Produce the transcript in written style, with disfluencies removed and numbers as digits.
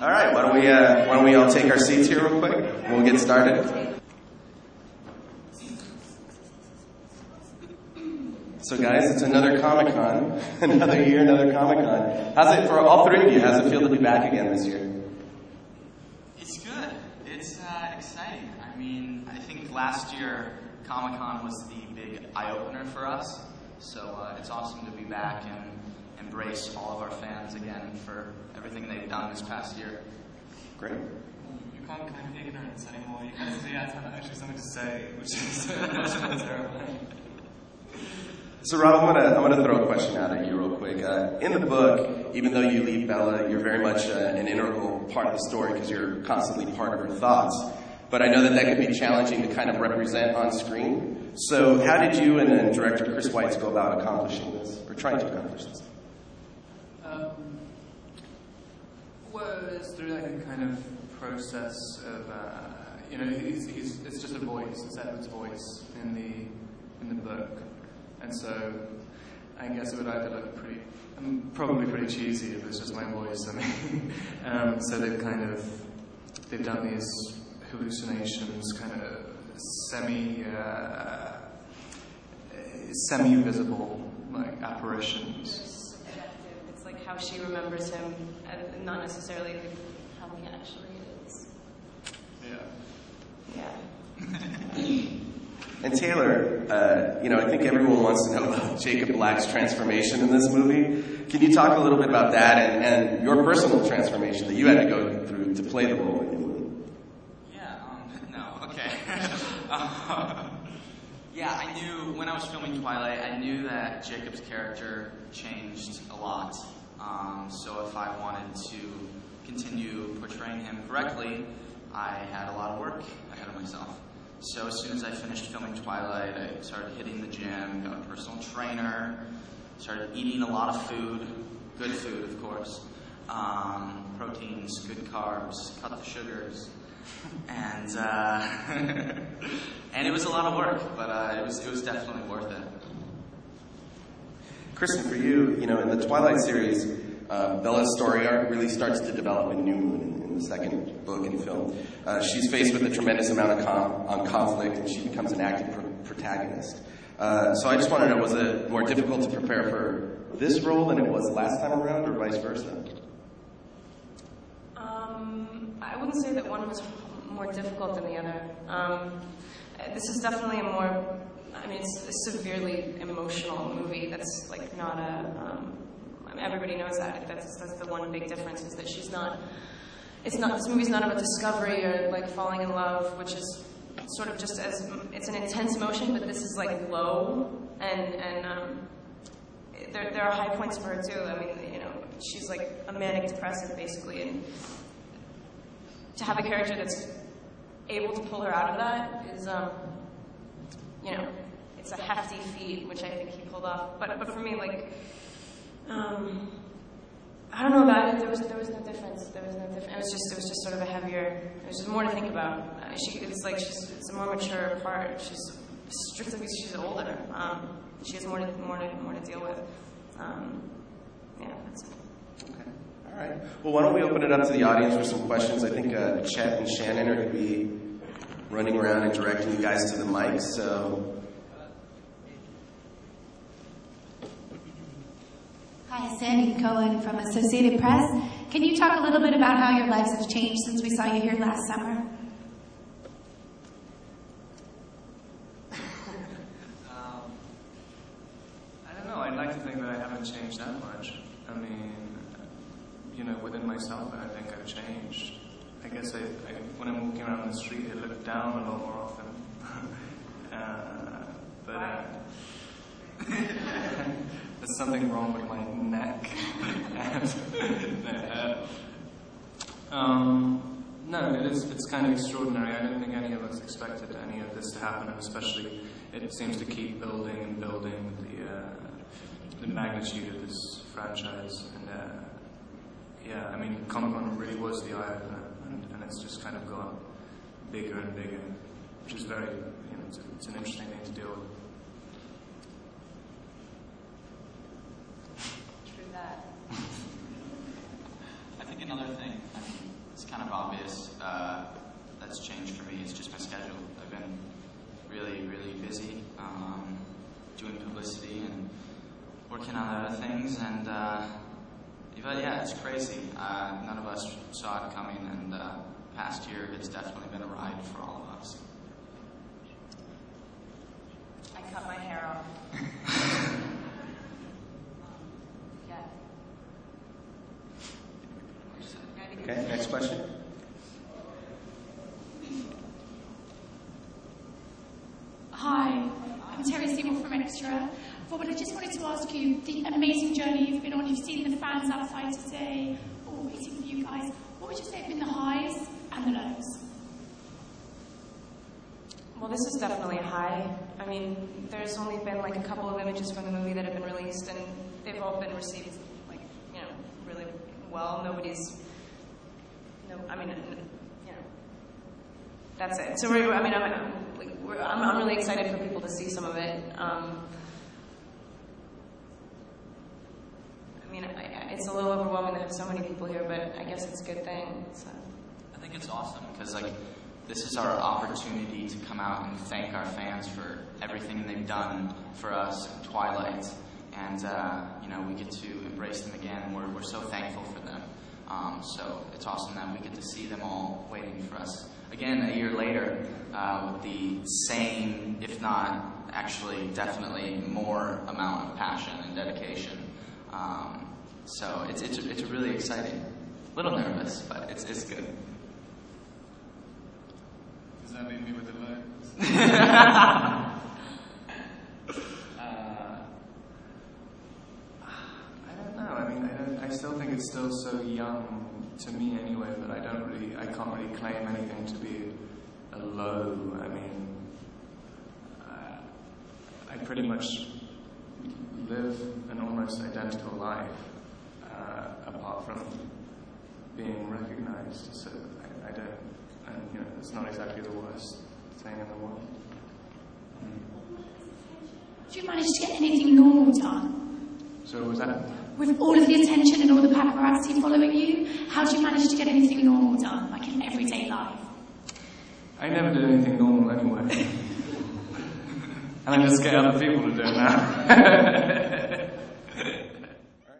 All right, why don't we all take our seats here real quick? We'll get started. So guys, it's another Comicon, another year, another Comicon. How's it for all three of you? How's it feel to be back again this year? It's good. It's exciting. I mean, I think last year Comicon was the big eye-opener for us. So it's awesome to be back and embrace all of our fans again for everything they've done this past year. Great. You can't kind of ignorance anymore. You kind of see that's actually something to say, which is terrifying. So Rob, I'm gonna throw a question out at you real quick. In the book, even though you leave Bella, you're very much an integral part of the story because you're constantly part of her thoughts. But I know that can be challenging to kind of represent on screen. So how did you and director Chris Weitz go about accomplishing this, or trying to accomplish this? Well, it's through like a kind of process of, it's just a voice. It's Edward's voice in the book. And so I guess it would either look probably pretty cheesy if it's just my voice. I mean, so they've done these hallucinations, kind of semi-visible like apparitions. It's like how she remembers him, and not necessarily how he actually is. Yeah. And Taylor, I think everyone wants to know about Jacob Black's transformation in this movie. Can you talk a little bit about that and your personal transformation that you had to go through to play the role in the movie? Yeah, I knew, when I was filming Twilight, I knew that Jacob's character changed a lot. So if I wanted to continue portraying him correctly, I had a lot of work ahead of myself. So as soon as I finished filming Twilight, I started hitting the gym, got a personal trainer, started eating a lot of food, good food, of course, proteins, good carbs, cut the sugars, and and it was a lot of work, but it was definitely worth it. Kristen, for you, in the Twilight series, Bella's story arc really starts to develop in New Moon in the second book and film. She's faced with a tremendous amount of conflict, and she becomes an active protagonist. So I just want to know, was it more difficult to prepare for this role than it was last time around, or vice versa? I wouldn't say that one was more difficult than the other. This is definitely it's a severely emotional movie. That's like not everybody knows that. That's the one big difference, is that this movie's not about discovery or like falling in love, which is sort of just it's an intense emotion, but this is like low, and there are high points for her too. I mean, she's like a manic depressive basically, and to have a character that's able to pull her out of that is, it's a hefty feat, which I think he pulled off. But for me, like, I don't know about it. There was no difference. There was no difference. It was just sort of a heavier. There was just more to think about. It's a more mature part. She's older. She has more to deal with. That's it. Okay. All right. Well, why don't we open it up to the audience for some questions? I think Chet and Shannon are going to be running around and directing you guys to the mic. So. Hi, Sandy Cohen from Associated Press. Can you talk a little bit about how your lives have changed since we saw you here last summer? I don't know. I'd like to think that I haven't changed that much. I mean, within myself, I think I've changed. I guess when I'm walking around the street, I look down a lot more often. There's something wrong with my neck. No, it's kind of extraordinary. I don't think any of us expected any of this to happen, and especially it seems to keep building and building the magnitude of this franchise. And I mean, Comicon really was the eye opener, and it's just kind of got bigger and bigger, which is very, it's an interesting thing to deal with. True that. I think another thing, working on other things, and but yeah, it's crazy. None of us saw it coming, and past year it's definitely been a ride for all of us. I cut my hair off. Yeah. Okay, next question. Hi, I'm Terry Seymour from Extra. Robert, I just wanted to ask you, the amazing journey you've been on, you've seen the fans outside today, all waiting for you guys. What would you say have been the highs and the lows? Well, this is definitely a high. I mean, there's only been like a couple of images from the movie that have been released, and they've all been received, like, you know, really well. That's it. So I'm really excited for people to see some of it. It's a little overwhelming to have so many people here, but I guess it's a good thing. So. I think it's awesome because this is our opportunity to come out and thank our fans for everything they've done for us in Twilight, and we get to embrace them again, and we're so thankful for them. So it's awesome that we get to see them all waiting for us again a year later with the same, if not actually definitely more amount of passion and dedication. So it's really exciting. A little nervous, but it's good. Does that leave me with the lows? I don't know. I mean, I still think it's still so young to me anyway, but I can't really claim anything to be a low. I mean, I pretty much live an almost identical life, apart from being recognized. So I don't, and it's not exactly the worst thing in the world. Did you manage to get anything normal done? So was that? With all of the attention and all the paparazzi following you, how did you manage to get anything normal done, like in everyday life? I never did anything normal anyway. And I just get other people to do it now.